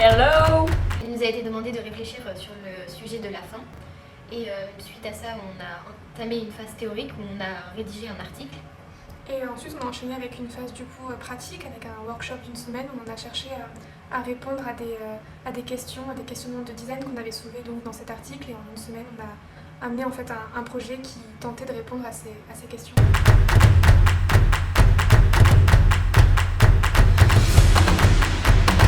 Hello! Il nous a été demandé de réfléchir sur le sujet de la faim et suite à ça on a entamé une phase théorique où on a rédigé un article. Et ensuite on a enchaîné avec une phase du coup pratique, avec un workshop d'une semaine où on a cherché à répondre à des questionnements de design qu'on avait soulevés donc dans cet article, et en une semaine on a amené en fait un projet qui tentait de répondre à ces questions.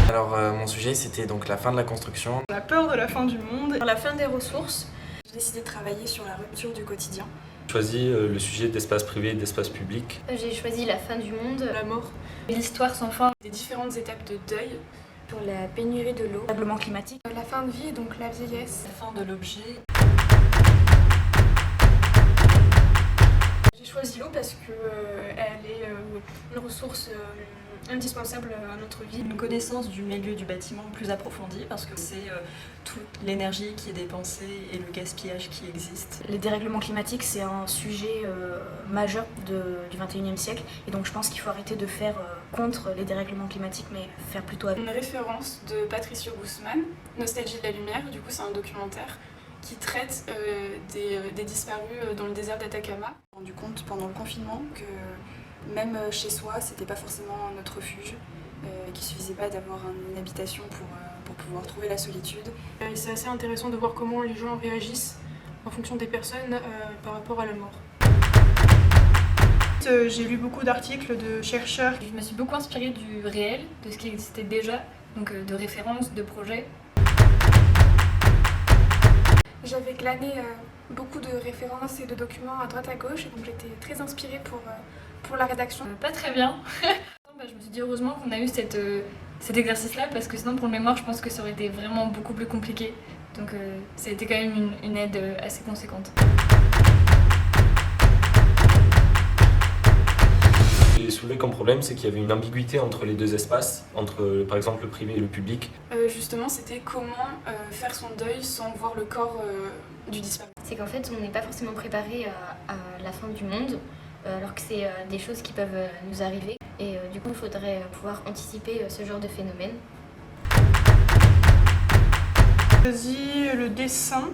Alors mon sujet c'était donc la fin de la construction. La peur de la fin du monde, La fin des ressources. J'ai décidé de travailler sur la rupture du quotidien. J'ai choisi le sujet d'espace privé et d'espace public. J'ai choisi la fin du monde, la mort, L'histoire sans fin. Des différentes étapes de deuil. Sur la pénurie de l'eau. Règlement climatique. La fin de vie, donc la vieillesse. La fin de l'objet. J'ai choisi l'eau parce qu'elle est une ressource indispensable à notre vie. Une connaissance du milieu du bâtiment plus approfondie parce que c'est toute l'énergie qui est dépensée et le gaspillage qui existe. Les dérèglements climatiques, c'est un sujet majeur du 21e siècle, et donc je pense qu'il faut arrêter de faire contre les dérèglements climatiques, mais faire plutôt avec. Une référence de Patricio Guzman, Nostalgie de la lumière, du coup c'est un documentaire qui traite des disparus dans le désert d'Atacama. Je me suis rendu compte pendant le confinement que même chez soi, c'était pas forcément notre refuge, qu'il suffisait pas d'avoir une habitation pour pouvoir trouver la solitude. C'est assez intéressant de voir comment les gens réagissent en fonction des personnes par rapport à la mort. j'ai lu beaucoup d'articles de chercheurs. Je me suis beaucoup inspirée du réel, de ce qui existait déjà, donc de références, de projets. J'avais glané beaucoup de références et de documents à droite à gauche, et donc j'étais très inspirée pour la rédaction. Pas très bien. Je me suis dit heureusement qu'on a eu cet exercice-là, parce que sinon pour le mémoire je pense que ça aurait été vraiment beaucoup plus compliqué. Donc ça a été quand même une aide assez conséquente. Ce que j'ai soulevé comme problème, c'est qu'il y avait une ambiguïté entre les deux espaces, entre par exemple le privé et le public. Justement c'était comment faire son deuil sans voir le corps du disparu. C'est qu'en fait on n'est pas forcément préparé à la fin du monde, alors que c'est des choses qui peuvent nous arriver, et du coup il faudrait pouvoir anticiper ce genre de phénomène. J'ai choisi le dessin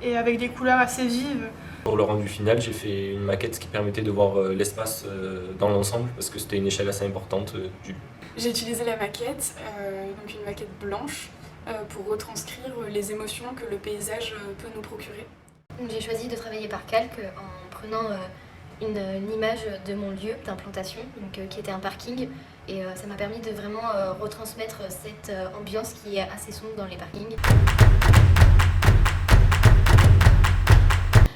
et avec des couleurs assez vives. Pour le rendu final, j'ai fait une maquette qui permettait de voir l'espace dans l'ensemble, parce que c'était une échelle assez importante du. J'ai utilisé la maquette, donc une maquette blanche, pour retranscrire les émotions que le paysage peut nous procurer. J'ai choisi de travailler par calque en prenant une image de mon lieu d'implantation, qui était un parking, et ça m'a permis de vraiment retransmettre cette ambiance qui est assez sombre dans les parkings.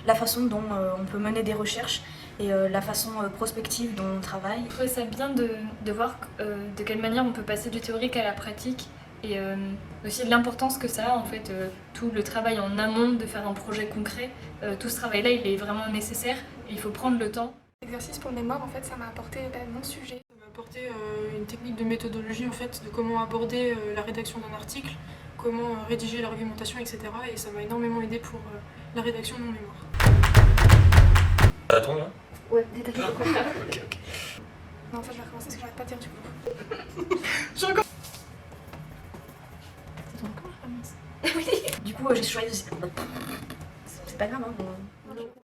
La façon dont on peut mener des recherches et la façon prospective dont on travaille. Je trouvais ça bien de voir de quelle manière on peut passer du théorique à la pratique, et aussi l'importance que ça a en fait, tout le travail en amont de faire un projet concret. Tout ce travail-là il est vraiment nécessaire, et il faut prendre le temps. L'exercice pour le mémoire, en fait, ça m'a apporté mon sujet. Ça m'a apporté une technique de méthodologie en fait, de comment aborder la rédaction d'un article, comment rédiger l'argumentation, etc. Et ça m'a énormément aidé pour la rédaction de mon mémoire. Ça tombe là? Ouais, c'est à fait. Ok. Non, ça je vais recommencer parce que j'arrête pas de dire du coup. C'est ton corps, ah mince. Du coup, j'ai choisi. C'est pas grave, hein.